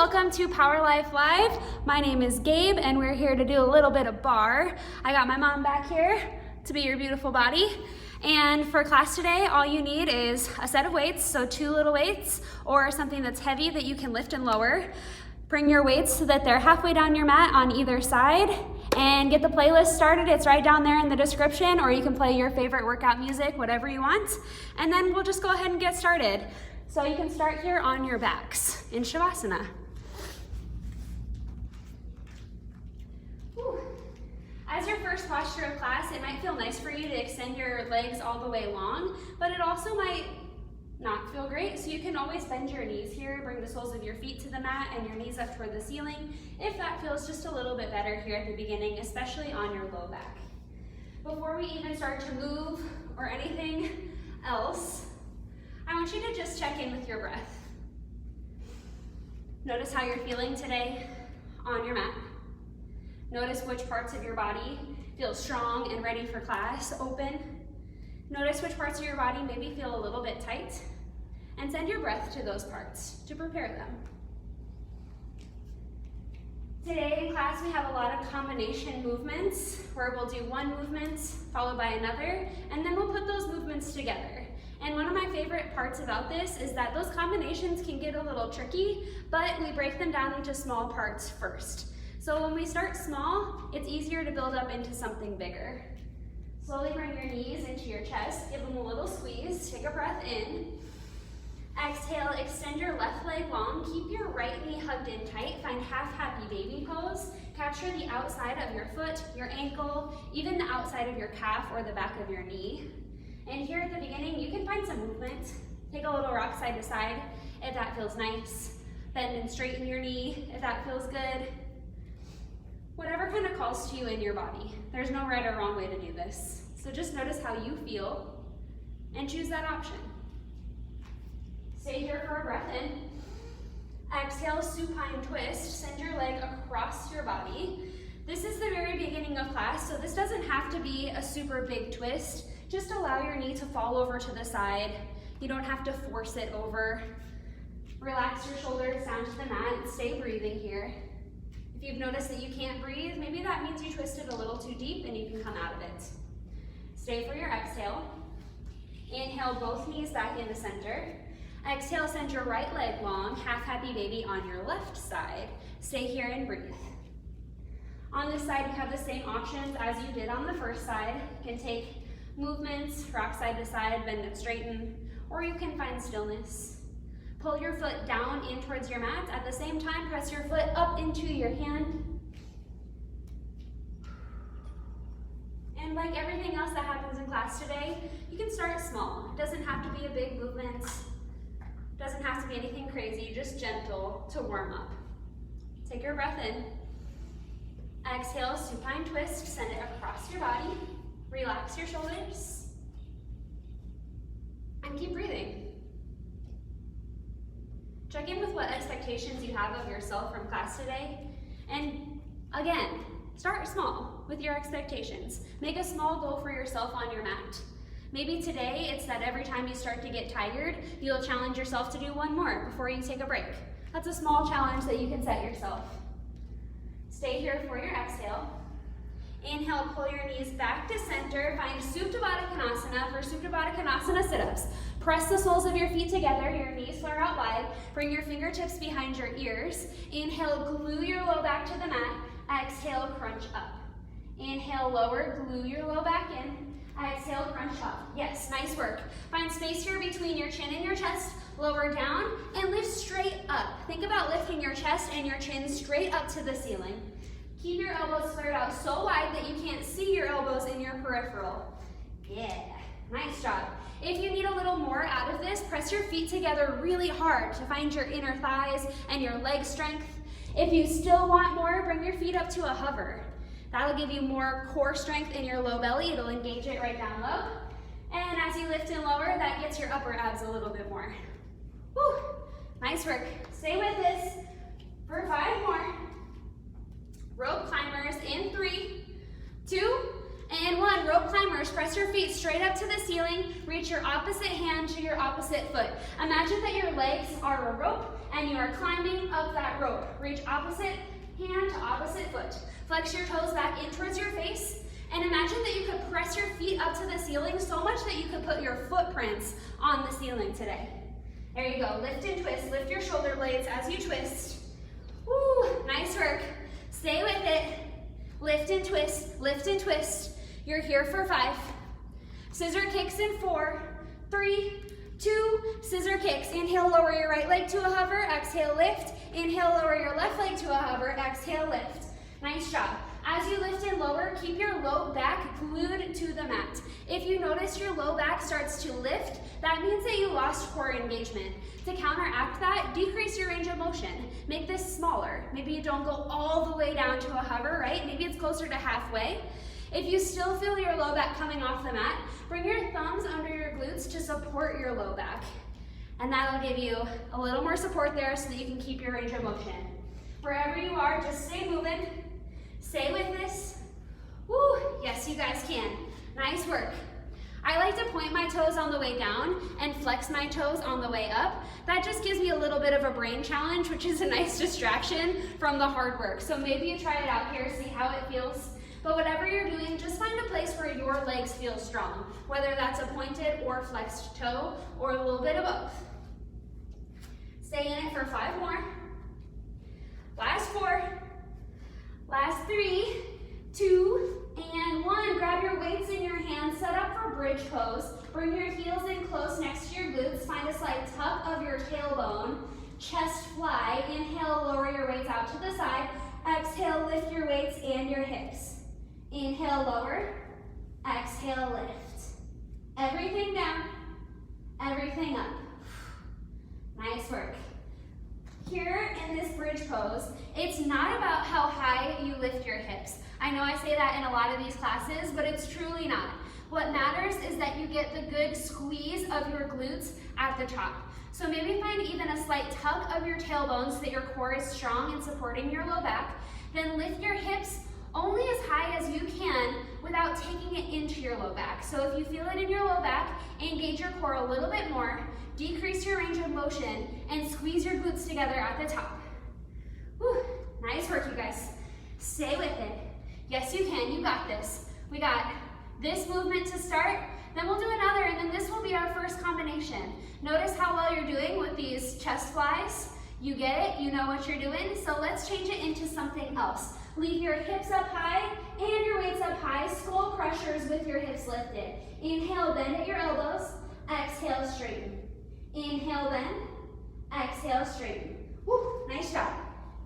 welcome to Power Life Live. My name is Gabe and we're here to do a little bit of bar. I got my mom back here to be your beautiful body. And for class today, all you need is a set of weights, so 2 little weights or something that's heavy that you can lift and lower. Bring your weights so that they're halfway down your mat on either side and get the playlist started. It's right down there in the description, or you can play your favorite workout music, whatever you want. And then we'll just go ahead and get started. So you can start here on your backs in Shavasana. Whew. As your first posture of class, it might feel nice for you to extend your legs all the way long, but it also might not feel great. So you can always bend your knees here, bring the soles of your feet to the mat and your knees up toward the ceiling if that feels just a little bit better here at the beginning, especially on your low back. Before we even start to move or anything else, I want you to just check in with your breath. Notice how you're feeling today on your mat. Notice which parts of your body feel strong and ready for class, open. Notice which parts of your body maybe feel a little bit tight, and send your breath to those parts to prepare them. Today in class we have a lot of combination movements where we'll do one movement followed by another, and then we'll put those movements together. And one of my favorite parts about this is that those combinations can get a little tricky, but we break them down into small parts first. So when we start small, it's easier to build up into something bigger. Slowly bring your knees into your chest, give them a little squeeze, take a breath in. Exhale, extend your left leg long, keep your right knee hugged in tight, find half happy baby pose. Capture the outside of your foot, your ankle, even the outside of your calf or the back of your knee. And here at the beginning, you can find some movement. Take a little rock side to side if that feels nice. Bend and straighten your knee if that feels good. Whatever kind of calls to you in your body. There's no right or wrong way to do this. So just notice how you feel and choose that option. Stay here for a breath in. Exhale, supine twist. Send your leg across your body. This is the very beginning of class, so this doesn't have to be a super big twist. Just allow your knee to fall over to the side. You don't have to force it over. Relax your shoulders down to the mat and stay breathing here. If you've noticed that you can't breathe, maybe that means you twisted a little too deep and you can come out of it. Stay for your exhale. Inhale, both knees back into center. Exhale, send your right leg long, half happy baby on your left side. Stay here and breathe. On this side, you have the same options as you did on the first side. You can take movements, rock side to side, bend and straighten, or you can find stillness. Pull your foot down in towards your mat. At the same time, press your foot up into your hand. And like everything else that happens in class today, you can start small. It doesn't have to be a big movement. It doesn't have to be anything crazy, just gentle to warm up. Take your breath in. Exhale, supine twist, send it across your body. Relax your shoulders. And keep breathing. Check in with what expectations you have of yourself from class today. And again, start small with your expectations. Make a small goal for yourself on your mat. Maybe today it's that every time you start to get tired, you'll challenge yourself to do one more before you take a break. That's a small challenge that you can set yourself. Stay here for your exhale. Inhale, pull your knees back to center. Find Supta Baddha Konasana for Supta Baddha Konasana sit-ups. Press the soles of your feet together, your knees flare out wide. Bring your fingertips behind your ears. Inhale, glue your low back to the mat. Exhale, crunch up. Inhale, lower, glue your low back in. Exhale, crunch up. Yes, nice work. Find space here between your chin and your chest. Lower down and lift straight up. Think about lifting your chest and your chin straight up to the ceiling. Keep your elbows flared out so wide that you can't see your elbows in your peripheral. Yeah, nice job. If you need a little more out of this, press your feet together really hard to find your inner thighs and your leg strength. If you still want more, bring your feet up to a hover. That'll give you more core strength in your low belly. It'll engage it right down low. And as you lift and lower, that gets your upper abs a little bit more. Whew, nice work. Stay with this for 5 more. Rope climbers in 3, 2, and 1. Rope climbers. Press your feet straight up to the ceiling. Reach your opposite hand to your opposite foot. Imagine that your legs are a rope and you are climbing up that rope. Reach opposite hand to opposite foot. Flex your toes back in towards your face, and imagine that you could press your feet up to the ceiling so much that you could put your footprints on the ceiling today. There you go, lift and twist, lift your shoulder blades as you twist. Woo, nice work. Stay with it. Lift and twist, lift and twist. You're here for 5. Scissor kicks in 4, 3, 2, scissor kicks. Inhale, lower your right leg to a hover, exhale, lift. Inhale, lower your left leg to a hover, exhale, lift. Nice job. As you lift and lower, keep your low back glued to the mat. If you notice your low back starts to lift, that means that you lost core engagement. To counteract that, decrease your range of motion. Make this smaller. Maybe you don't go all the way down to a hover, right? Maybe it's closer to halfway. If you still feel your low back coming off the mat, bring your thumbs under your glutes to support your low back. And that'll give you a little more support there so that you can keep your range of motion. Wherever you are, just stay moving. Stay with this. Woo, yes, you guys can. Nice work. I like to point my toes on the way down and flex my toes on the way up. That just gives me a little bit of a brain challenge, which is a nice distraction from the hard work. So maybe you try it out here, see how it feels. But whatever you're doing, just find a place where your legs feel strong, whether that's a pointed or flexed toe or a little bit of both. Stay in it for 5 more. Last 4. Last 3, 2, and 1. Grab your weights in your hands, set up for bridge pose. Bring your heels in close next to your glutes. Find a slight tuck of your tailbone. Chest fly. Inhale, lower your weights out to the side. Exhale, lift your weights and your hips. Inhale, lower. Exhale, lift. Everything down, everything up. Nice work. Here in this bridge pose, it's not about how high you lift your hips. I know I say that in a lot of these classes, but it's truly not. What matters is that you get the good squeeze of your glutes at the top. So maybe find even a slight tuck of your tailbone so that your core is strong and supporting your low back. Then lift your hips only as high as you can without taking it into your low back. So if you feel it in your low back, engage your core a little bit more, decrease your range of motion, and squeeze your glutes together at the top. Whew, nice work, you guys. Stay with it. Yes, you can, you got this. We got this movement to start, then we'll do another, and then this will be our first combination. Notice how well you're doing with these chest flies. You get it, you know what you're doing, so let's change it into something else. Leave your hips up high and your weights up high, skull crushers with your hips lifted. Inhale, bend at your elbows, exhale, straighten. Inhale, bend, exhale, straighten. Woo, nice job.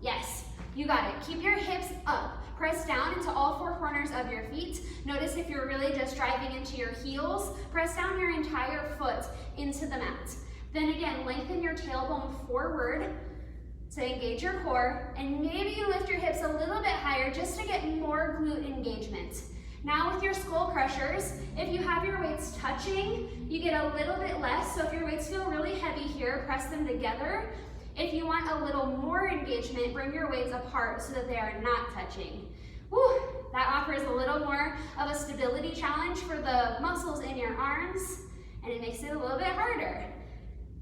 Yes, you got it. Keep your hips up. Press down into all 4 corners of your feet. Notice if you're really just driving into your heels, press down your entire foot into the mat. Then again, lengthen your tailbone forward to engage your core, and maybe you lift your hips a little bit higher just to get more glute engagement. Now with your skull crushers, if you have your weights touching, you get a little bit less. So if your weights feel really heavy here, press them together. If you want a little more engagement, bring your weights apart so that they are not touching. Woo, that offers a little more of a stability challenge for the muscles in your arms, and it makes it a little bit harder.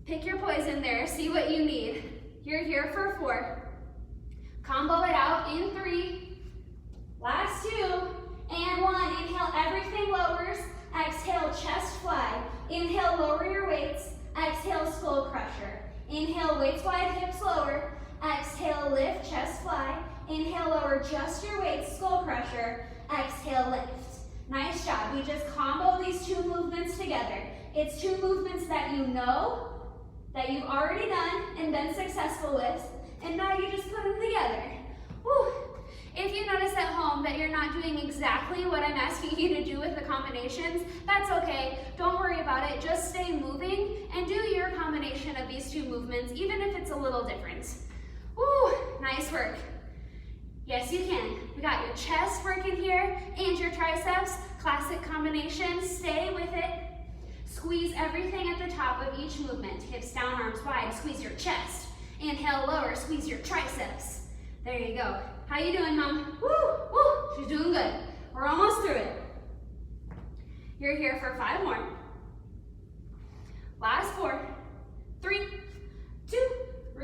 Pick your poison there, see what you need. You're here for 4. Combo it out in 3. Last 2. And 1. Inhale, everything lowers. Exhale, chest fly. Inhale, lower your weights. Exhale, skull crusher. Inhale, weights wide, hips lower. Exhale, lift, chest fly. Inhale, lower just your weights, skull crusher. Exhale, lift. Nice job. We just combo these 2 movements together. It's 2 movements that you know, that you've already done and been successful with, and now you just put them together. Woo. If you notice at home that you're not doing exactly what I'm asking you to do with the combinations, that's okay. Don't worry about it. Just stay moving and do your combination of these 2 movements, even if it's a little different. Woo, nice work. Yes, you can. We got your chest working here and your triceps. Classic combination. Stay with it. Squeeze everything at the top of each movement. Hips down, arms wide. Squeeze your chest. Inhale, lower. Squeeze your triceps. There you go. How you doing, Mom? Woo, woo. She's doing good. We're almost through it. You're here for 5 more. Last 4. 3, 2,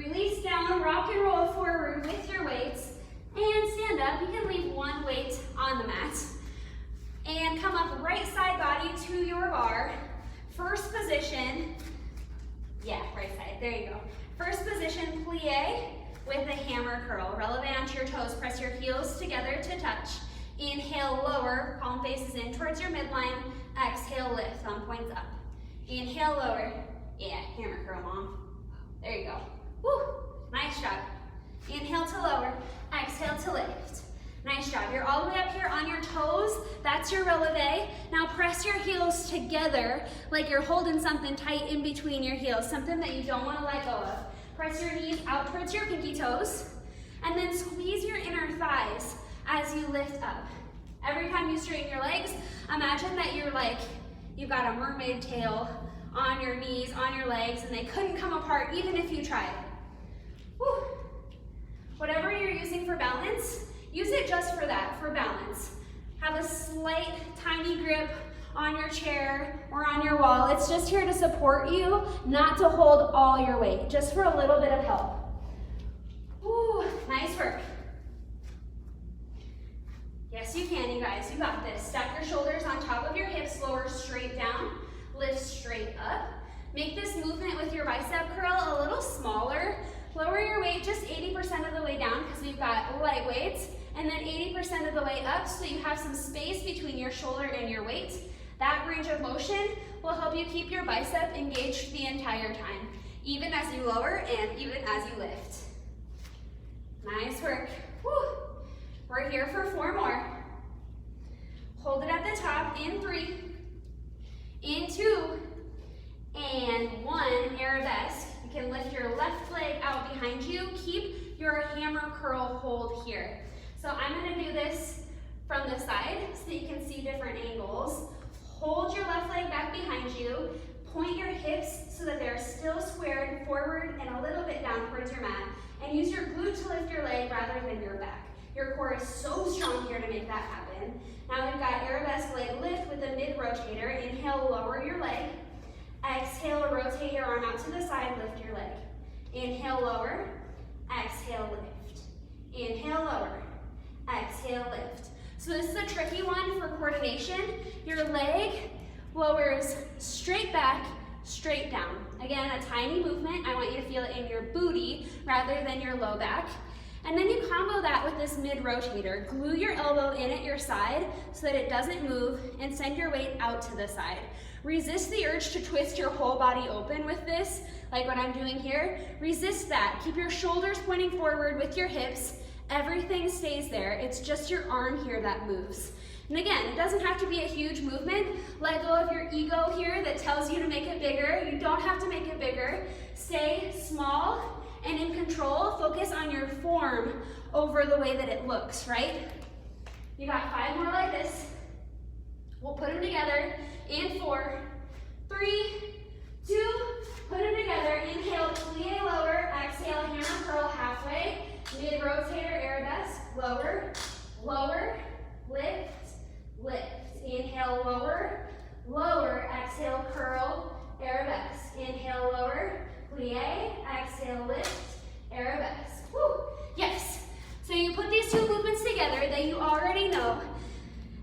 Release down, rock and roll forward with your weights, and stand up. You can leave one weight on the mat. And come up right side body to your bar. First position, yeah, right side, there you go. First position, plie with a hammer curl. Relevant onto your toes, press your heels together to touch. Inhale, lower, palm faces in towards your midline. Exhale, lift, thumb points up. Inhale, lower. Yeah, hammer curl, mom. There you go. Woo, nice job. Inhale to lower, exhale to lift. Nice job. You're all the way up here on your toes. That's your releve. Now press your heels together like you're holding something tight in between your heels, something that you don't want to let go of. Press your knees out towards your pinky toes, and then squeeze your inner thighs as you lift up. Every time you straighten your legs, imagine that you've got a mermaid tail on your knees, on your legs, and they couldn't come apart even if you tried. Woo. Whatever you're using for balance, use it just for that, for balance. Have a slight, tiny grip on your chair or on your wall. It's just here to support you, not to hold all your weight, just for a little bit of help. Woo, nice work. Yes, you can, you guys, you got this. Stack your shoulders on top of your hips, lower straight down, lift straight up. Make this movement with your bicep curl a little smaller. Lower your weight just 80% of the way down because we've got light weights, and then 80% of the way up so you have some space between your shoulder and your weight. That range of motion will help you keep your bicep engaged the entire time, even as you lower and even as you lift. Nice work. Woo. We're here for 4 more. Hold it at the top in 3, in 2, and 1, arabesque. You can lift your left leg out behind you. Keep your hammer curl hold here. So I'm gonna do this from the side so that you can see different angles. Hold your left leg back behind you. Point your hips so that they're still squared forward and a little bit down towards your mat. And use your glute to lift your leg rather than your back. Your core is so strong here to make that happen. Now we've got arabesque leg lift with a mid rotator. Inhale, lower your leg. Exhale, rotate your arm out to the side, lift your leg. Inhale, lower. Exhale, lift. Inhale, lower. Exhale, lift. So this is a tricky one for coordination. Your leg lowers straight back, straight down. Again, a tiny movement. I want you to feel it in your booty rather than your low back. And then you combo that with this mid rotator. Glue your elbow in at your side so that it doesn't move, and send your weight out to the side. Resist the urge to twist your whole body open with this, like what I'm doing here. Resist that. Keep your shoulders pointing forward with your hips. Everything stays there. It's just your arm here that moves. And again, it doesn't have to be a huge movement. Let go of your ego here that tells you to make it bigger. You don't have to make it bigger. Stay small and in control. Focus on your form over the way that it looks, right? You got 5 more like this. We'll put them together in 4, 3, 2, put them together. Inhale, plie lower. Exhale, hammer curl halfway. Mid rotator, arabesque, lower, lower, lift, lift. Inhale, lower, lower. Exhale, curl, arabesque. Inhale, lower, plie. Exhale, lift, arabesque. Woo. Yes. So you put these 2 movements together that you already know.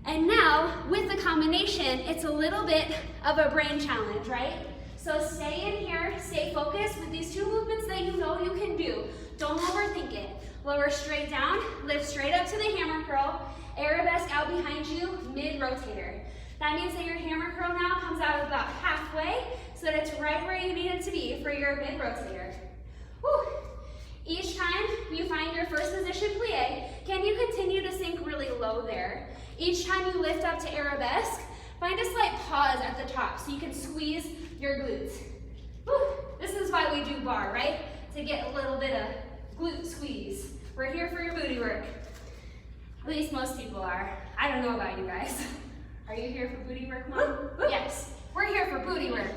And now, with the combination, it's a little bit of a brain challenge, right? So stay in here, stay focused with these 2 movements that you know you can do. Don't overthink it. Lower straight down, lift straight up to the hammer curl, arabesque out behind you, mid rotator. That means that your hammer curl now comes out about halfway so that it's right where you need it to be for your mid rotator. Woo. Each time you find your first position plie, can you continue to sink really low there? Each time you lift up to arabesque, find a slight pause at the top so you can squeeze your glutes. Woo. This is why we do bar, right? To get a little bit of glute squeeze. We're here for your booty work. At least most people are. I don't know about you guys. Are you here for booty work, Mom? Yes, we're here for booty work.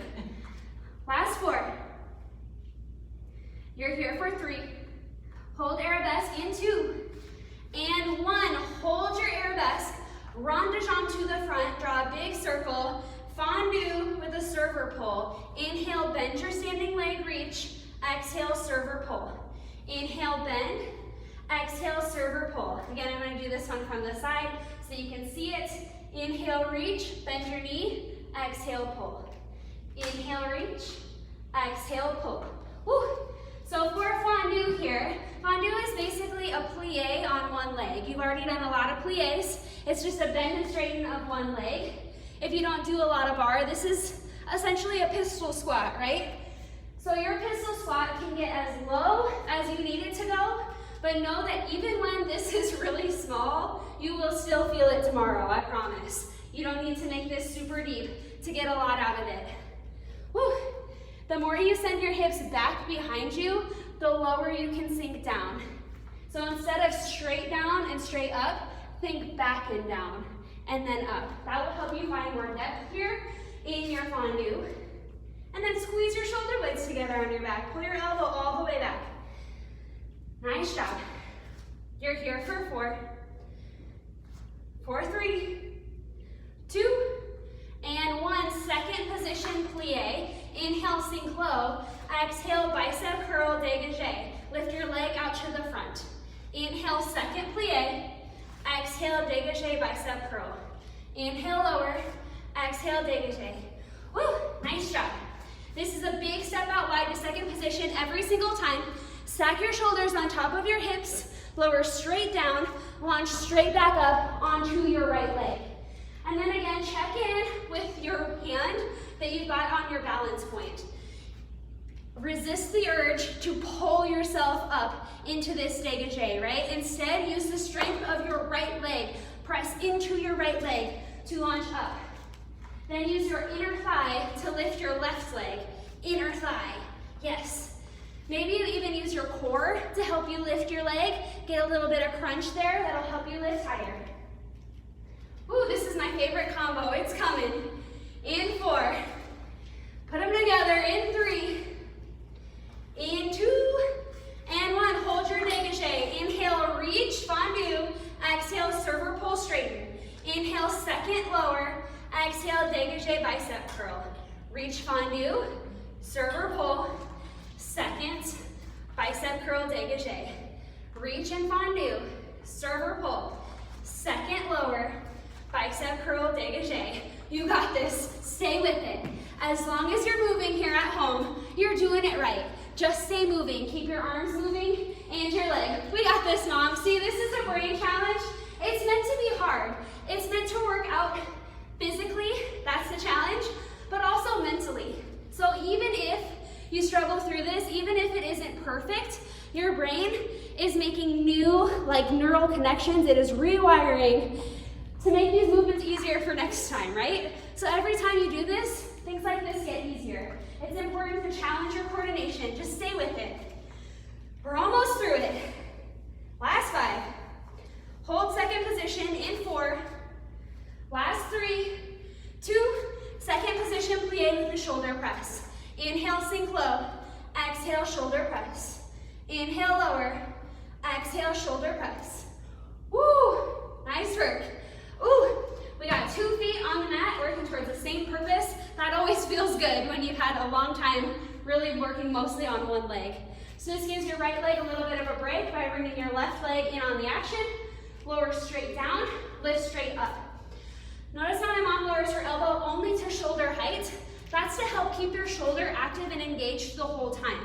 Last 4. You're here for 3. Hold arabesque in 2. And 1, hold your arabesque. Rond de jambe to the front, draw a big circle. Fondue with a server pull. Inhale, bend your standing leg, reach. exhale, serve or pull. Inhale, bend, exhale, serve or pull. Again, I'm gonna do this one from the side so you can see it. Inhale, reach, bend your knee, exhale, pull. Inhale, reach, exhale, pull. Woo. So for fondue here, fondue is basically a plie on one leg. You've already done a lot of plies. It's just a bend and straighten of one leg. If you don't do a lot of bar, this is essentially a pistol squat, right? So your pistol squat can get as low as you need it to go, but know that even when this is really small, you will still feel it tomorrow, I promise. You don't need to make this super deep to get a lot out of it. Woo. The more you send your hips back behind you, the lower you can sink down. So instead of straight down and straight up, think back and down, and then up. That will help you find more depth here in your fondue. And then squeeze your shoulder blades together on your back. Pull your elbow all the way back. Nice job. You're here for 4, 4, 3, 2, and 1. Second position plie. Inhale, sink low. Exhale, bicep curl, dégagé. Lift your leg out to the front. Inhale, second plie. Exhale, dégagé, bicep curl. Inhale, lower. Exhale, dégagé. Woo, nice job. This is a big step out wide to second position every single time. Stack your shoulders on top of your hips. Lower straight down. Launch straight back up onto your right leg. And then again, check in with your hand that you've got on your balance point. Resist the urge to pull yourself up into this dégagé, right? Instead, use the strength of your right leg. Press into your right leg to launch up. Then use your inner thigh to lift your left leg. Inner thigh, yes. Maybe you even use your core to help you lift your leg. Get a little bit of crunch there, that'll help you lift higher. Ooh, this is my favorite combo, it's coming. In 4, put them together in 3, in 2, and 1. Hold your dégagé. Inhale, reach, fondue. Exhale, serve or pull, straighten. Inhale, second, lower. Exhale, dégagé, bicep curl. Reach, fondue, serve or pull. Second, bicep curl, dégagé. Reach and fondue, serve or pull. Second, lower, bicep curl, dégagé. You got this, stay with it. As long as you're moving here at home, you're doing it right. Just stay moving, keep your arms moving and your leg. We got this, Mom. See, this is a brain challenge. It's meant to be hard. It's meant to work out physically, that's the challenge, but also mentally. So even if you struggle through this, even if it isn't perfect, your brain is making new neural connections. It is rewiring to make these movements easier for next time, right? So every time you do this, things like this get easier. It's important to challenge your coordination. Just stay with it. We're almost through it. Last 5. Hold second position in 4. Last 3, 2, second position plie with the shoulder press. Inhale, sink low. Exhale, shoulder press. Inhale, lower. Exhale, shoulder press. Woo, nice work. Ooh, we got 2 feet on the mat working towards the same purpose. That always feels good when you've had a long time really working mostly on one leg. So this gives your right leg a little bit of a break by bringing your left leg in on the action. Lower straight down, lift straight up. Notice how my mom lowers her elbow only to shoulder height. That's to help keep your shoulder active and engaged the whole time.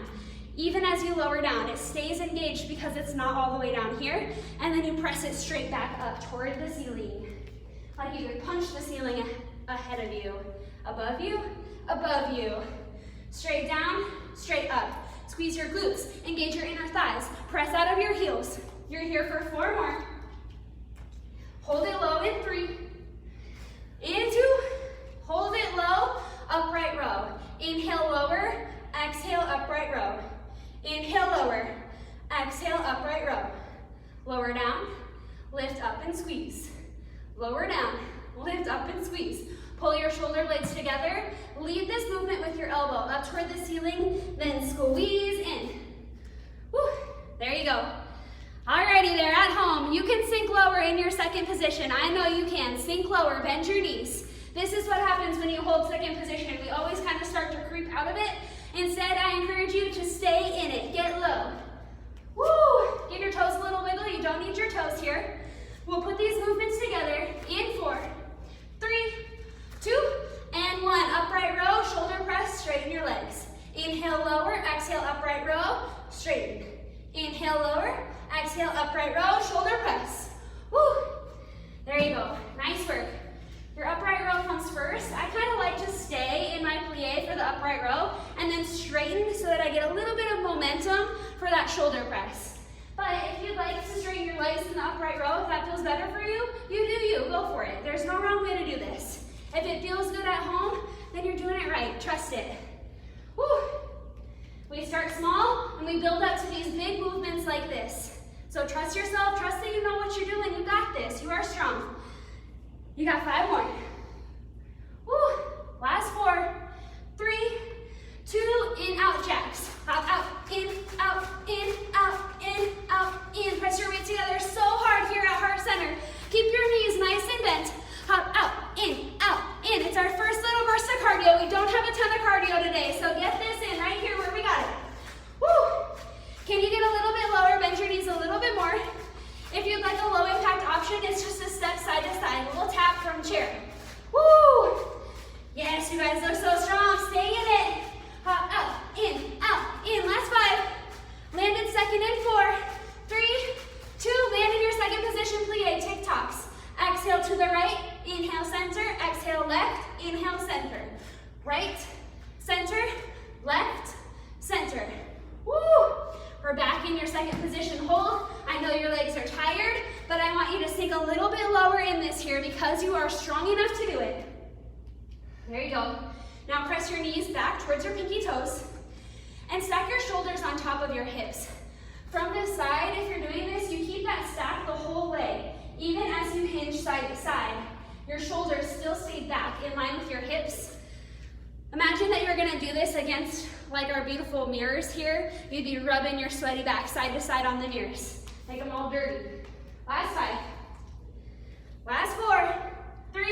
Even as you lower down, it stays engaged because it's not all the way down here, and then you press it straight back up toward the ceiling. Like you could punch the ceiling ahead of you. Above you, above you. Straight down, straight up. Squeeze your glutes, engage your inner thighs. Press out of your heels. You're here for 4 more. Hold it low in 3. In 2, hold it low, upright row. Inhale, lower, exhale, upright row. Inhale, lower, exhale, upright row. Lower down, lift up and squeeze. Lower down, lift up and squeeze. Pull your shoulder blades together. Lead this movement with your elbow up toward the ceiling, then squeeze in. Woo, there you go. Alrighty there at home, you can sink lower in your second position. I know you can. Sink lower, bend your knees. This is what happens when you hold second position. We always kind of start to creep out of it. Instead, I encourage you to stay in it. Get low. Woo! Give your toes a little wiggle. You don't need your toes here. We'll put these movements together in 4, 3, 2, and 1. Upright row, shoulder press, straighten your legs. Inhale, lower, exhale, upright row, straighten. Inhale, lower, exhale, upright row, shoulder press. Woo! There you go. Nice work. Your upright row comes first. I kind of like to stay in my plie for the upright row and then straighten so that I get a little bit of momentum for that shoulder press. But if you'd like to straighten your legs in the upright row, if that feels better for you, you do you. Go for it. There's no wrong way to do this. If it feels good at home, then you're doing it right. Trust it. Woo! We start small and we build up to these big movements like this. So trust yourself, trust that you know what you're doing. You got this, you are strong. You got 5 more. Woo! Last 4, 3, 2, in, out, jacks. Hop out, in, out, in, out, in, out, in. Press your weight together so hard here at heart center. Keep your knees nice and bent. Hop out, in, out, in. It's our first little burst of cardio. We don't have a ton of cardio today, so get this in right here where we got it. Woo! Can you get a little bit lower? Bend your knees a little bit more. If you'd like a low impact option, it's just a step side to side. A little tap from chair. Woo! Yes, you guys look so strong. Stay in it. Hop out, in, last 5. Landed second in 4, 3, 2, land in your second position, plie, TikToks. Exhale to the right, inhale center, exhale left, inhale center. Right, center, left, center. Woo! We're back in your second position hold. I know your legs are tired, but I want you to sink a little bit lower in this here because you are strong enough to do it. There you go. Now press your knees back towards your pinky toes and stack your shoulders on top of your hips. From the side, if you're doing this, you keep that stack the whole way. Even as you hinge side to side, your shoulders still stay back in line with your hips. Imagine that you're gonna do this against like our beautiful mirrors here. You'd be rubbing your sweaty back side to side on the mirrors. Make them all dirty. Last 5. Last 4, 3,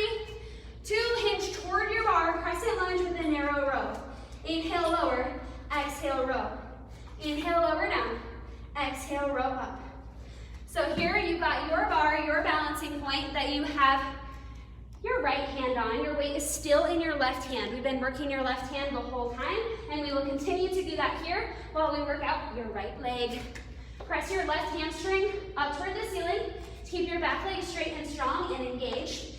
2, hinge toward your bar, crescent lunge with a narrow row. Inhale, lower, exhale, row. Inhale, lower, down, exhale, row up. So here you've got your bar, your balancing point that you have your right hand on. Your weight is still in your left hand. We've been working your left hand the whole time, and we will continue to do that here while we work out your right leg. Press your left hamstring up toward the ceiling to keep your back leg straight and strong and engaged.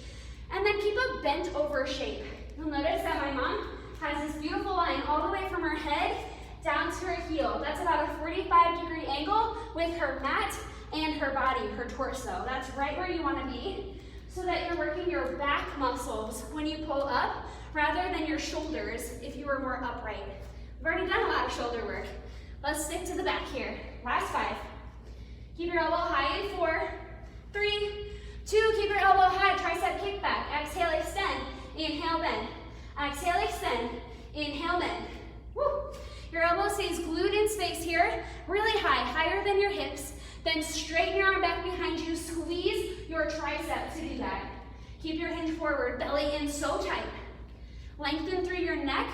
And then keep a bent over shape. You'll notice that my mom has this beautiful line all the way from her head down to her heel. That's about a 45-degree angle with her mat and her body, her torso. That's right where you want to be so that you're working your back muscles when you pull up rather than your shoulders if you were more upright. We've already done a lot of shoulder work. Let's stick to the back here. Last 5. Keep your elbow high in 4, 3, 2, keep your elbow high, tricep kick back. Exhale, extend. Inhale, bend. Exhale, extend. Inhale, bend. Woo. Your elbow stays glued in space here, really high, higher than your hips. Then straighten your arm back behind you, squeeze your tricep to do that. Keep your hinge forward, belly in so tight. Lengthen through your neck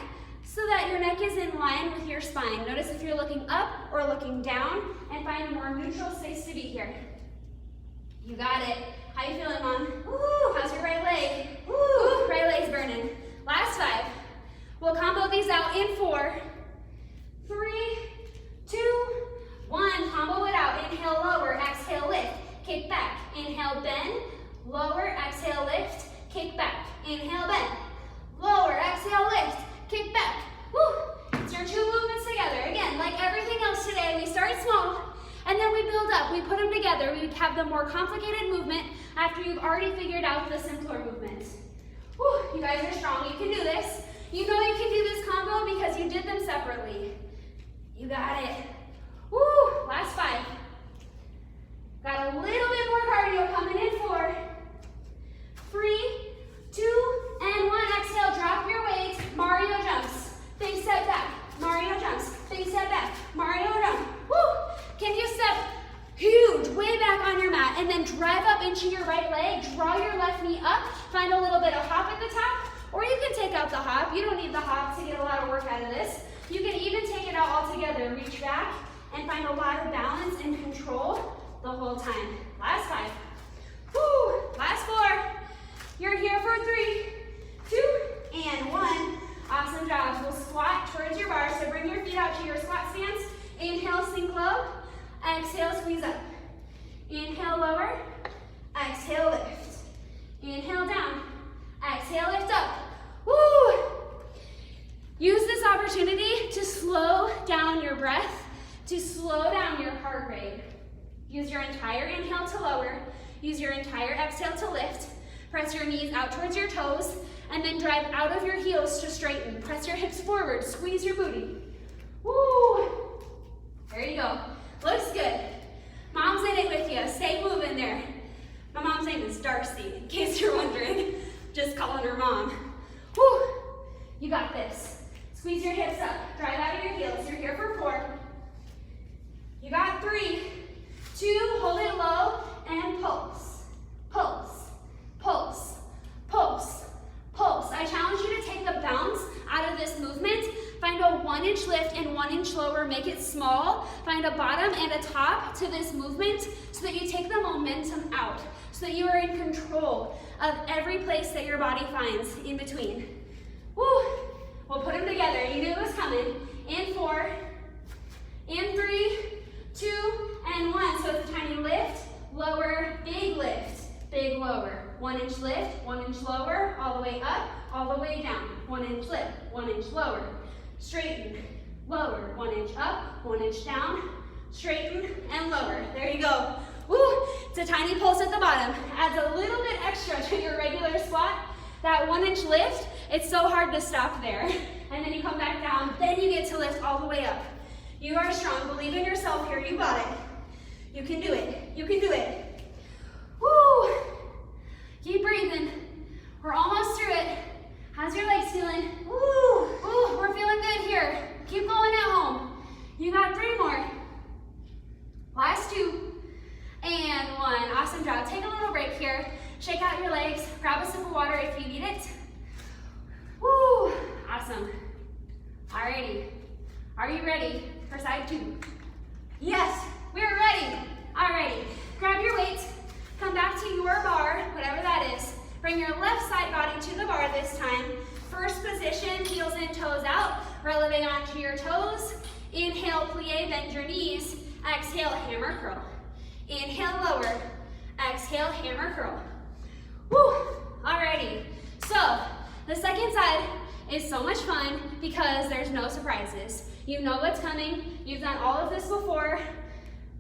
so that your neck is in line with your spine. Notice if you're looking up or looking down and find a more neutral space to be here. You got it. How you feeling, Mom? Woo, how's your right leg? Woo, right leg's burning. Last 5. We'll combo these out in 4, 3, 2, 1. Combo it out. Inhale, lower, exhale, lift, kick back. Inhale, bend, lower, exhale, lift, kick back. Inhale, bend, lower, exhale, lift, kick back. Woo! It's your 2 movements together. Again, like everything else today, we start small, and then we build up. We put them together. We have the more complicated movement after you've already figured out the simpler movement. Woo, you guys are strong. You can do this. You know you can do this combo because you did them separately. You got it. Woo, last 5. Got a little bit more cardio coming in 4, 3, 2, and 1. Exhale, drop your weight. Mario jumps. Big step back. Mario jumps. Big step back. Mario jump. Woo! Can you step huge, way back on your mat, and then drive up into your right leg, draw your left knee up, find a little bit of hop at the top, or you can take out the hop. You don't need the hop to get a lot of work out of this. You can even take it out all together. Reach back and find a lot of balance and control the whole time. Last 5. Woo! Last 4. You're here for 3, 2, and 1. Awesome job. We'll squat towards your bar. So bring your feet out to your squat stance. Inhale, sink low. Exhale, squeeze up. Inhale, lower. Exhale, lift. Inhale, down. Exhale, lift up. Woo! Use this opportunity to slow down your breath, to slow down your heart rate. Use your entire inhale to lower. Use your entire exhale to lift. Press your knees out towards your toes, and then drive out of your heels to straighten. Press your hips forward, squeeze your booty. Woo! There you go. Looks good. Mom's in it with you. Stay moving there. My mom's name is Darcy, in case you're wondering. Just calling her mom. Woo! You got this. Squeeze your hips up. Drive out of your heels. You're here for 4. You got 3, 2, hold it low, and pulse. Pulse. Pulse. Pulse. Pulse. I challenge you to take the bounce out of this movement. Find a 1-inch lift and 1-inch lower. Make it small. Find a bottom and a top to this movement so that you take the momentum out, so that you are in control of every place that your body finds in between. Woo! We'll put them together. You knew it was coming. In 4, in 3, 2, and 1. So it's a tiny lift, lower, big lift, big lower. 1-inch lift, 1-inch lower, all the way up, all the way down. 1-inch lift, 1-inch lower. Straighten, lower, 1 inch up, 1 inch down, straighten, and lower. There you go. Woo! It's a tiny pulse at the bottom. Adds a little bit extra to your regular squat. That 1-inch lift, it's so hard to stop there. And then you come back down, then you get to lift all the way up. You are strong. Believe in yourself here. You got it. You can do it. You can do it. Woo! Keep breathing. We're almost through it. How's your legs feeling? Woo! Ooh, we're feeling good here. Keep going at home. You got 3 more. Last 2. And 1. Awesome job. Take a little break here. Shake out your legs. Grab a sip of water if you need it. Woo! Awesome. Alrighty. Are you ready for side 2? Yes, we're ready. Alrighty. Grab your weight. Come back to your bar, whatever that is. Bring your left side body to the bar this time. First position, heels in, toes out. Relevate onto your toes. Inhale, plie, bend your knees. Exhale, hammer curl. Inhale, lower. Exhale, hammer curl. Woo! Alrighty. So, the second side is so much fun because there's no surprises. You know what's coming. You've done all of this before.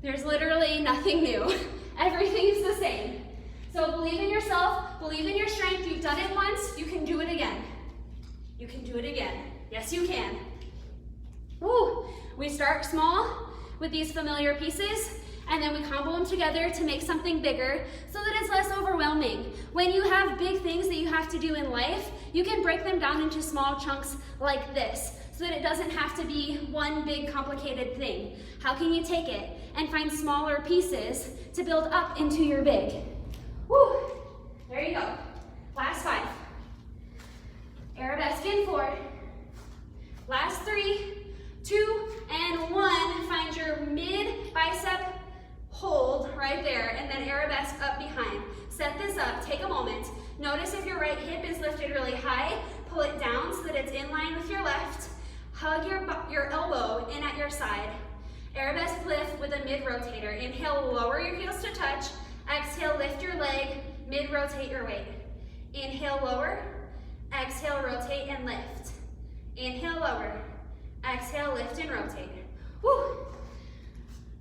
There's literally nothing new. Everything is the same. So believe in yourself, believe in your strength. You've done it once, you can do it again. You can do it again. Yes, you can. Woo! We start small with these familiar pieces, and then we combo them together to make something bigger so that it's less overwhelming. When you have big things that you have to do in life, you can break them down into small chunks like this so that it doesn't have to be one big complicated thing. How can you take it and find smaller pieces to build up into your big? Woo! There you go. Last 5. Arabesque in 4. Last 3, 2, and 1. Find your mid bicep hold right there, and then arabesque up behind. Set this up. Take a moment. Notice if your right hip is lifted really high. Pull it down so that it's in line with your left. Hug your elbow in at your side. Arabesque lift with a mid-rotator. Inhale, lower your heels to touch. Exhale, lift your leg, mid-rotate your weight. Inhale, lower. Exhale, rotate and lift. Inhale, lower. Exhale, lift and rotate. Woo!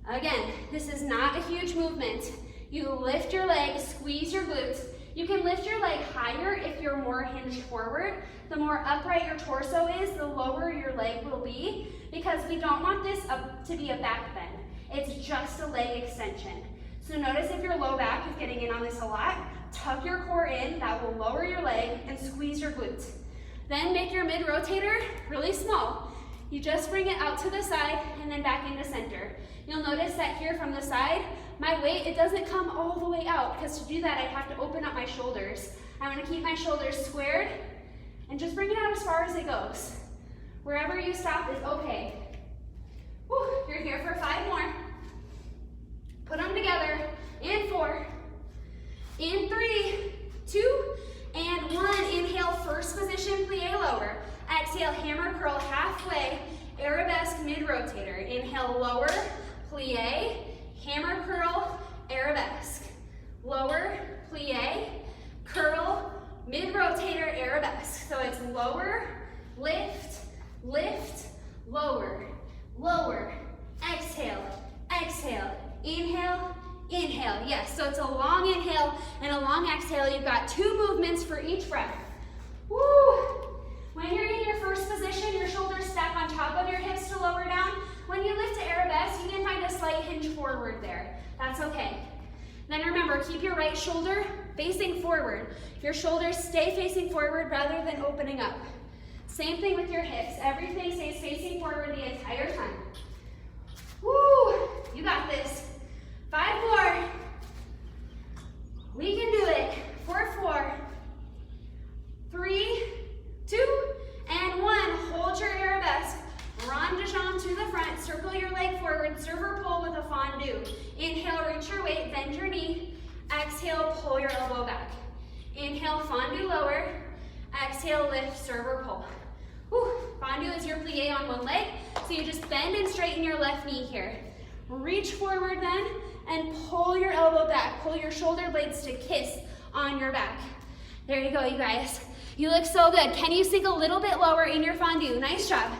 Again, this is not a huge movement. You lift your leg, squeeze your glutes. You can lift your leg higher if you're more hinged forward. The more upright your torso is, the lower your leg will be, because we don't want this to be a back bend. It's just a leg extension. So notice if your low back is getting in on this a lot, tuck your core in, that will lower your leg, and squeeze your glutes. Then make your mid-rotator really small. You just bring it out to the side and then back into center. You'll notice that here from the side, my weight, it doesn't come all the way out, because to do that, I have to open up my shoulders. I'm gonna keep my shoulders squared and just bring it out as far as it goes. Wherever you stop is okay. Whew, you're here for 5 more. Put them together. In 4, in 3, 2, and 1. Inhale, first position, plie lower. Exhale, hammer curl halfway, arabesque mid-rotator. Inhale, lower, plie, hammer curl, arabesque. Lower, plie, curl, mid-rotator, arabesque. So it's lower, lift, lift, lower, lower, exhale, exhale, inhale, inhale. Yes, so it's a long inhale and a long exhale. You've got 2 movements for each breath. Woo! When you're in your first position, your shoulders stack on top of your hips to lower down. When you lift to arabesque, you can find a slight hinge forward there. That's okay. Then remember, keep your right shoulder facing forward. Your shoulders stay facing forward rather than opening up. Same thing with your hips. Everything stays facing forward the entire time. Woo! You got this. 5 more. We can do it. 4, 3, 2, and 1. Hold your arabesque. Rond de jambe to the front. Circle your leg forward. Serve or pull with a fondue. Inhale, reach your weight, bend your knee. Exhale, pull your elbow back. Inhale, fondue lower. Exhale, lift, serve or pull. Whew. Fondue is your plie on one leg. So you just bend and straighten your left knee here. Reach forward then and pull your elbow back. Pull your shoulder blades to kiss on your back. There you go, you guys. You look so good. Can you sink a little bit lower in your fondue? Nice job.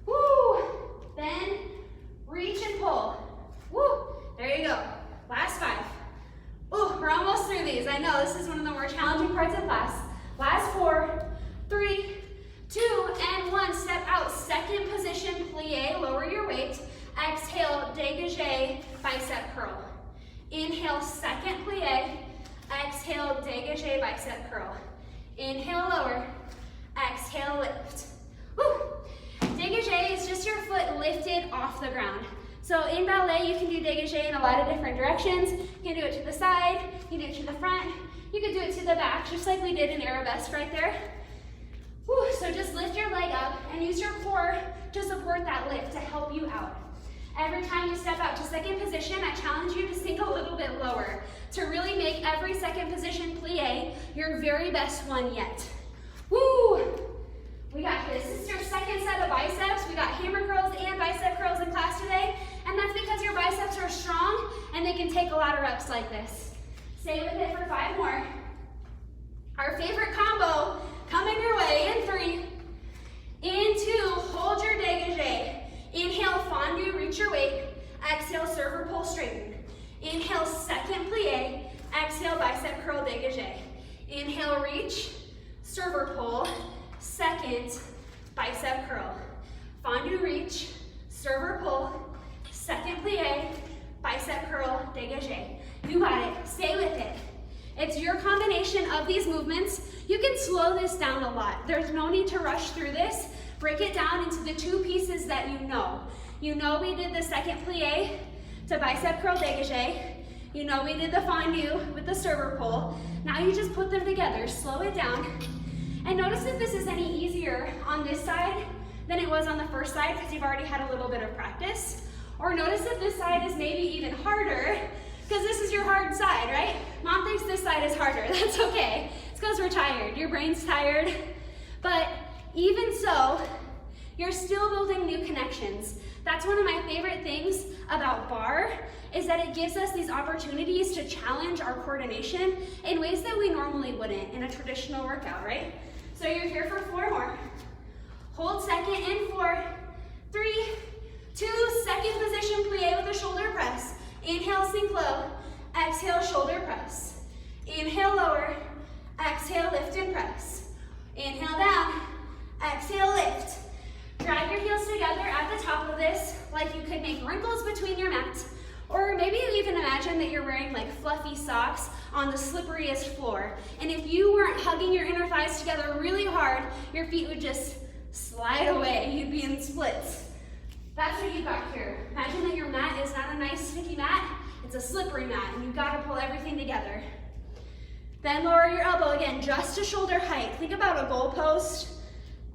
Woo! Bend, reach and pull. Woo! There you go. Last 5. Ooh, we're almost through these. I know this is one of the more challenging parts of class. Last 4, 3, 2, and 1. Step out. Second position, plie. Lower your weight. Exhale, dégagé, bicep curl. Inhale, second plie. Exhale, dégagé, bicep curl. Inhale, lower. Exhale, lift. Woo! Dégagé is just your foot lifted off the ground. So in ballet, you can do dégagé in a lot of different directions. You can do it to the side, you can do it to the front, you can do it to the back, just like we did in arabesque right there. Woo, so just lift your leg up and use your core to support that lift to help you out. Every time you step out to second position, I challenge you to sink a little bit lower to really make every second position plie your very best one yet. Woo! We got this. This is your second set of biceps. We got hammer curls and bicep curls in class today, and that's because your biceps are strong and they can take a lot of reps like this. Stay with it for 5 more. Our favorite combo coming your way in 3, in 2, hold your dégagé. Inhale, fondue, reach your weight. Exhale, serve or pull, straighten. Inhale, second plie. Exhale, bicep curl, dégagé. Inhale, reach, serve or pull. Second, bicep curl. Fondue, reach, serve or pull. Second plie, bicep curl, dégagé. You got it. Stay with it. It's your combination of these movements. You can slow this down a lot. There's no need to rush through this. Break it down into the 2 pieces that you know. You know we did the second plie to bicep curl dégagé. You know we did the fondue with the server pull. Now you just put them together, slow it down. And notice if this is any easier on this side than it was on the first side because you've already had a little bit of practice. Or notice if this side is maybe even harder because this is your hard side, right? Mom thinks this side is harder. That's okay. It's because we're tired. Your brain's tired. But even so, you're still building new connections. That's one of my favorite things about Barre is that it gives us these opportunities to challenge our coordination in ways that we normally wouldn't in a traditional workout, right? So you're here for 4 more. Hold second in 4, 3, 2, second position plie with a shoulder press. Inhale, sink low. Exhale, shoulder press. Inhale, lower. Exhale, lift and press. Inhale, down. Exhale, lift. Drag your heels together at the top of this, like you could make wrinkles between your mat. Or maybe you even imagine that you're wearing like fluffy socks on the slipperiest floor. And if you weren't hugging your inner thighs together really hard, your feet would just slide away. You'd be in splits. That's what you got here. Imagine that your mat is not a nice sticky mat, it's a slippery mat, and you've got to pull everything together. Then lower your elbow again, just to shoulder height. Think about a goalpost.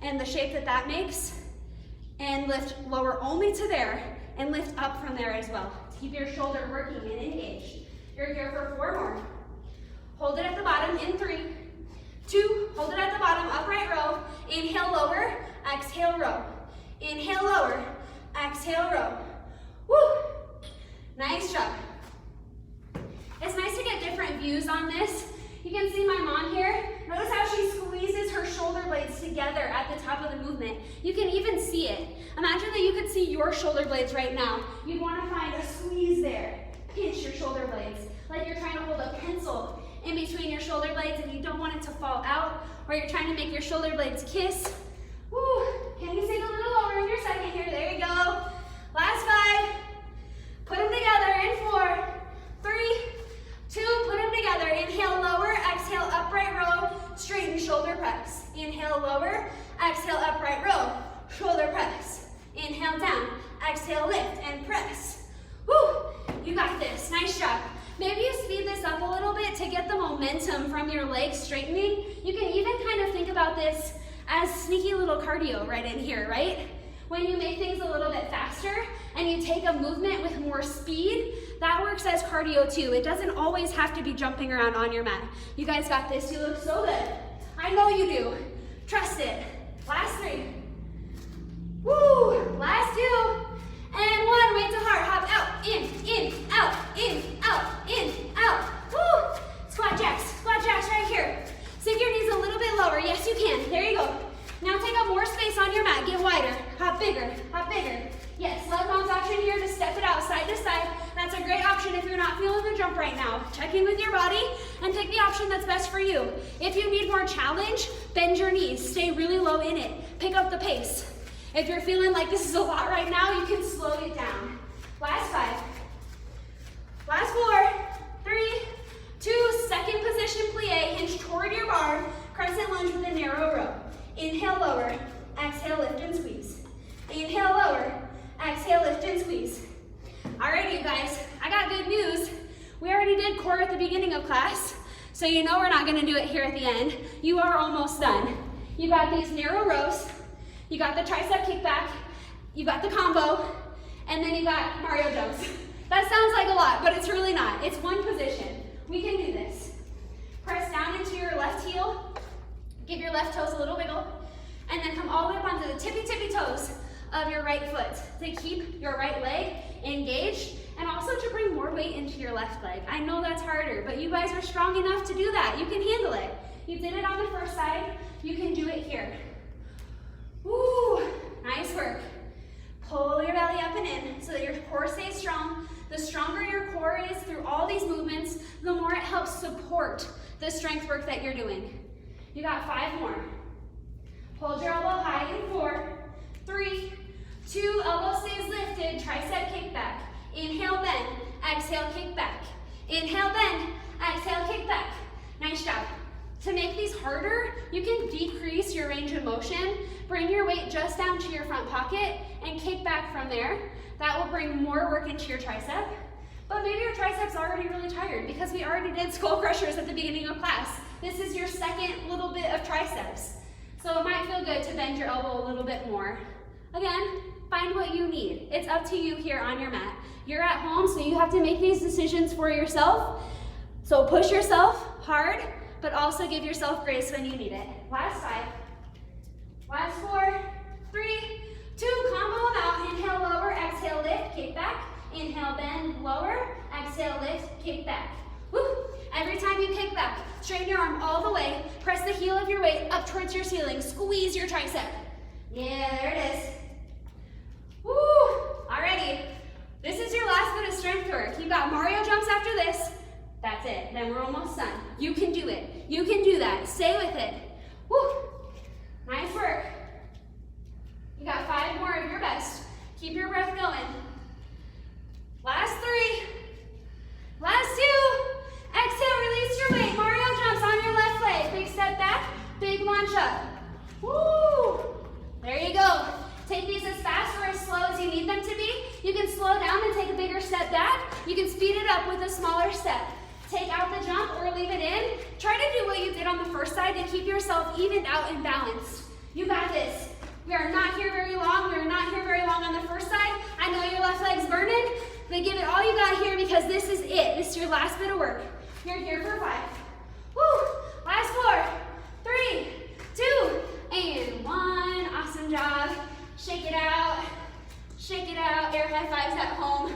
and the shape that that makes, and lift lower only to there, and lift up from there as well. Keep your shoulder working and engaged. You're here for 4 more. Hold it at the bottom in 3, 2, hold it at the bottom, upright row. Inhale, lower, exhale, row. Inhale, lower, exhale, row. Woo! Nice job. It's nice to get different views on this. You can see my mom here. Notice how she squeezes her shoulder blades together at the top of the movement. You can even see it. Imagine that you could see your shoulder blades right now. You'd want to find a squeeze there. Pinch your shoulder blades, like you're trying to hold a pencil in between your shoulder blades and you don't want it to fall out, or you're trying to make your shoulder blades kiss. Woo! Can you sink a little lower in your second here? There you go. Last 5. Put them together in 4, 3, 2, put them together. Inhale, lower, exhale, upright row, straighten shoulder press. Inhale, lower, exhale, upright row, shoulder press. Inhale, down, exhale, lift, and press. Woo! You got this, nice job. Maybe you speed this up a little bit to get the momentum from your legs straightening. You can even kind of think about this as sneaky little cardio right in here, right? When you make things a little bit faster and you take a movement with more speed, that works as cardio too. It doesn't always have to be jumping around on your mat. You guys got this, you look so good. I know you do. Trust it. Last 3. Woo! Last 2. And 1, weight to heart, hop out, in, out, out. Woo! Squat jacks right here. Sink your knees a little bit lower, yes you can, there you go. Now take up more space on your mat, get wider, hop bigger. Yes, left mom's option here to step it out side to side. That's a great option if you're not feeling the jump right now. Check in with your body and take the option that's best for you. If you need more challenge, bend your knees, stay really low in it, pick up the pace. If you're feeling like this is a lot right now, you can slow it down. Last 5. Last 4, 3, 2, second position plie, hinge toward your bar, crescent lunge with a narrow row. Inhale, lower, exhale, lift and squeeze. Inhale, lower, exhale, lift and squeeze. Alrighty, you guys, I got good news. We already did core at the beginning of class, so you know we're not gonna do it here at the end. You are almost done. You got these narrow rows, you got the tricep kickback, you got the combo, and then you got Mario jumps. That sounds like a lot, but it's really not. It's one position. We can do this. Press down into your left heel, give your left toes a little wiggle, and then come all the way up onto the tippy toes of your right foot to keep your right leg engaged and also to bring more weight into your left leg. I know that's harder, but you guys are strong enough to do that. You can handle it. You did it on the first side, you can do it here. Woo, nice work. Pull your belly up and in so that your core stays strong. The stronger your core is through all these movements, the more it helps support the strength work that you're doing. You got 5 more. Hold your elbow high in 4, 3, 2, elbow stays lifted, tricep kickback. Inhale, bend, exhale, kick back. Inhale, bend, exhale, kick back. Nice job. To make these harder, you can decrease your range of motion, bring your weight just down to your front pocket, and kick back from there. That will bring more work into your tricep. But maybe your tricep's already really tired because we already did skull crushers at the beginning of class. This is your second little bit of triceps. So it might feel good to bend your elbow a little bit more. Again, find what you need. It's up to you here on your mat. You're at home, so you have to make these decisions for yourself. So push yourself hard, but also give yourself grace when you need it. Last 5. Last 4, 3, 2, combo them out. Inhale, lower, exhale, lift, kick back. Inhale, bend, lower, exhale, lift, kick back. Woo. Every time you kick back, straighten your arm all the way, press the heel of your weight up towards your ceiling, squeeze your tricep. Yeah, there it is. Woo, alrighty. This is your last bit of strength work. You got Mario jumps after this. That's it, then we're almost done. You can do it. You can do that. Stay with it. Woo, nice work. You got 5 more of your best. Keep your breath going. Last 3. Last 2. Exhale, release your weight. Mario jumps on your left leg. Big step back, big launch up. Woo! There you go. Take these as fast or as slow as you need them to be. You can slow down and take a bigger step back. You can speed it up with a smaller step. Take out the jump or leave it in. Try to do what you did on the first side to keep yourself evened out and balanced. You got this. We are not here very long. We are not here very long on the first side. I know your left leg's burning, but give it all you got here because this is it. This is your last bit of work. You're here for 5. Woo! Last 4, 3, 2, and 1. Awesome job. Shake it out. Shake it out. Air high fives at home.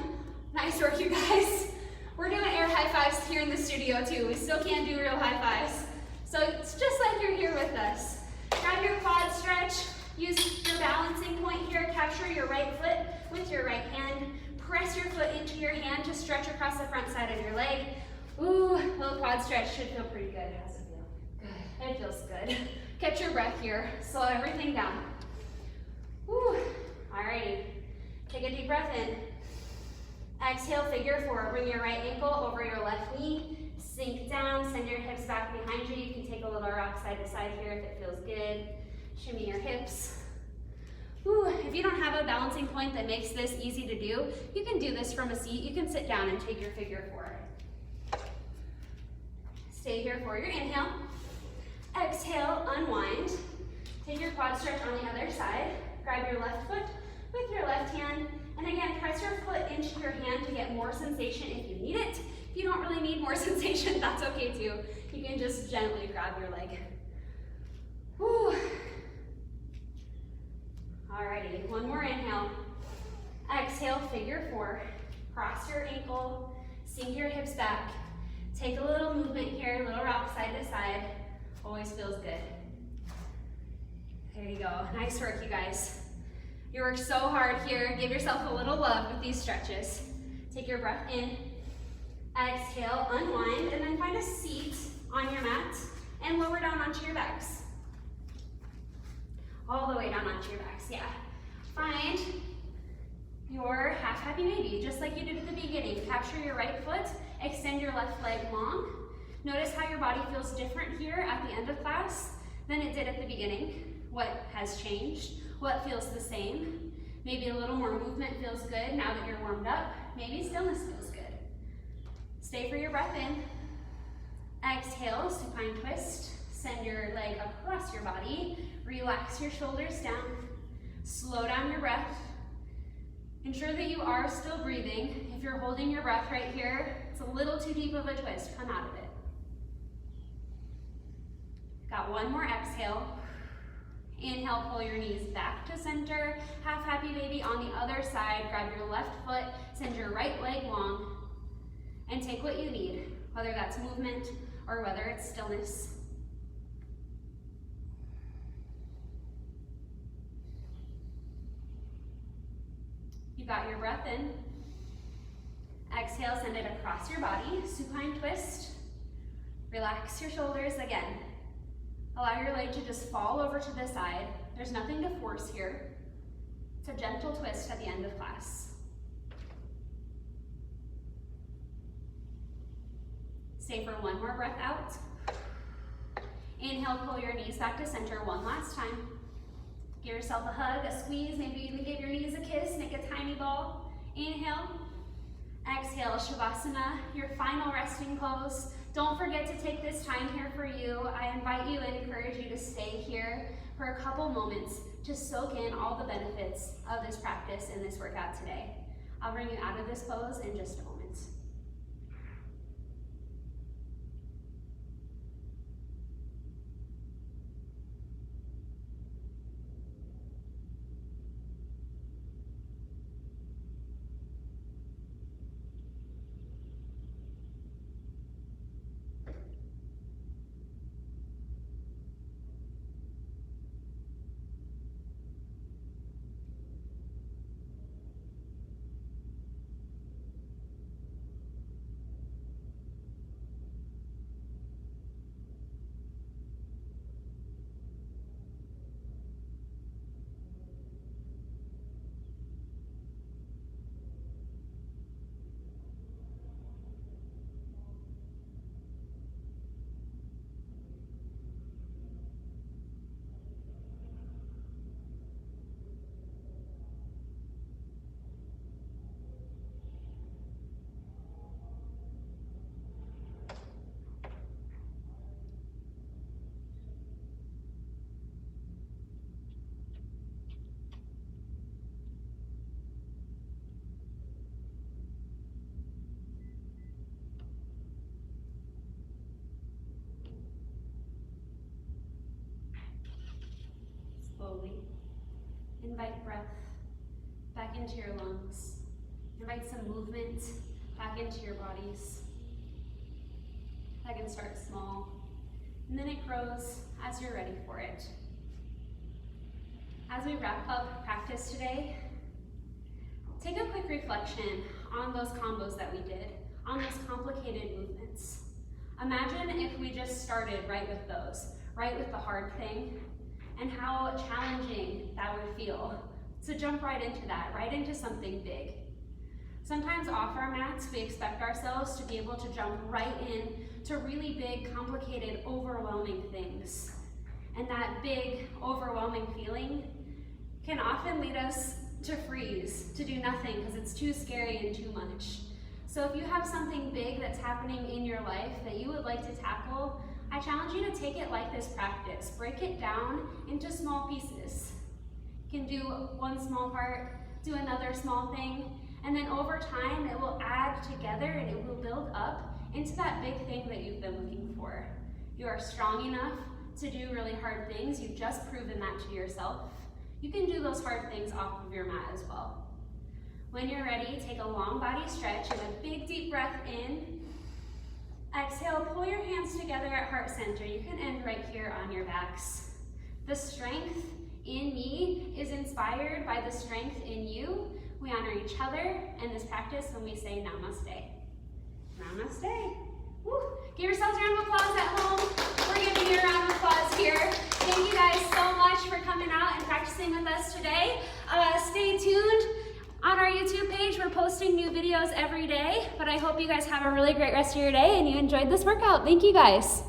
Nice work, you guys. We're doing air high fives here in the studio too. We still can't do real high fives. So it's just like you're here with us. Grab your quad stretch. Use your balancing point here. Capture your right foot with your right hand. Press your foot into your hand to stretch across the front side of your leg. Ooh, little quad stretch should feel pretty good. How's it feel? Good. It feels good. Catch your breath here. Slow everything down. Woo. Alrighty. Take a deep breath in. Exhale, figure 4. Bring your right ankle over your left knee. Sink down. Send your hips back behind you. You can take a little rock side to side here if it feels good. Shimmy your hips. Ooh, if you don't have a balancing point that makes this easy to do, you can do this from a seat. You can sit down and take your figure 4. Stay here for your inhale. Exhale, unwind. Take your quad stretch on the other side. Grab your left foot with your left hand. And again, press your foot into your hand to get more sensation if you need it. If you don't really need more sensation, that's okay too. You can just gently grab your leg. Whew. Alrighty, one more inhale. Exhale, figure 4. Cross your ankle, sink your hips back. Take a little movement here, little rock side to side. Always feels good. There you go, nice work you guys. You worked so hard here. Give yourself a little love with these stretches. Take your breath in. Exhale, unwind, and then find a seat on your mat and lower down onto your backs. All the way down onto your backs, yeah. Find your half happy baby, just like you did at the beginning. Capture your right foot, extend your left leg long. Notice how your body feels different here at the end of class than it did at the beginning. What has changed? What feels the same? Maybe a little more movement feels good now that you're warmed up. Maybe stillness feels good. Stay for your breath in. Exhale, supine twist. Send your leg across your body. Relax your shoulders down. Slow down your breath. Ensure that you are still breathing. If you're holding your breath right here, it's a little too deep of a twist. Come out of it. Got one more exhale. Inhale, pull your knees back to center. Half happy baby on the other side. Grab your left foot, send your right leg long, and take what you need, whether that's movement or whether it's stillness. You got your breath in. Exhale, send it across your body. Supine twist. Relax your shoulders again. Allow your leg to just fall over to the side. There's nothing to force here. It's a gentle twist at the end of class. Stay for one more breath out. Inhale, pull your knees back to center one last time. Give yourself a hug, a squeeze, maybe even give your knees a kiss, make a tiny ball. Inhale. Exhale, Shavasana, your final resting pose. Don't forget to take this time here for you. I invite you and encourage you to stay here for a couple moments to soak in all the benefits of this practice and this workout today. I'll bring you out of this pose in just a moment. Invite breath back into your lungs. Invite some movement back into your bodies. That can start small, and then it grows as you're ready for it. As we wrap up practice today, take a quick reflection on those combos that we did, on those complicated movements. Imagine if we just started right with those, right with the hard thing, and how challenging that would feel. So jump right into that, right into something big. Sometimes off our mats, we expect ourselves to be able to jump right in to really big, complicated, overwhelming things. And that big, overwhelming feeling can often lead us to freeze, to do nothing because it's too scary and too much. So if you have something big that's happening in your life that you would like to tackle, I challenge you to take it like this practice. Break it down into small pieces. You can do one small part, do another small thing, and then over time it will add together and it will build up into that big thing that you've been looking for. You are strong enough to do really hard things. You've just proven that to yourself. You can do those hard things off of your mat as well. When you're ready, take a long body stretch and a big deep breath in. Exhale, pull your hands together at heart center. You can end right here on your backs. The strength in me is inspired by the strength in you. We honor each other in this practice when we say namaste. Namaste. Woo. Give yourselves a round of applause at home. We're giving you a round of applause here. Thank you guys so much for coming out and practicing with us today. Stay tuned on our YouTube page. We're posting new videos every day, but I hope you guys have a really great rest of your day and you enjoyed this workout. Thank you guys.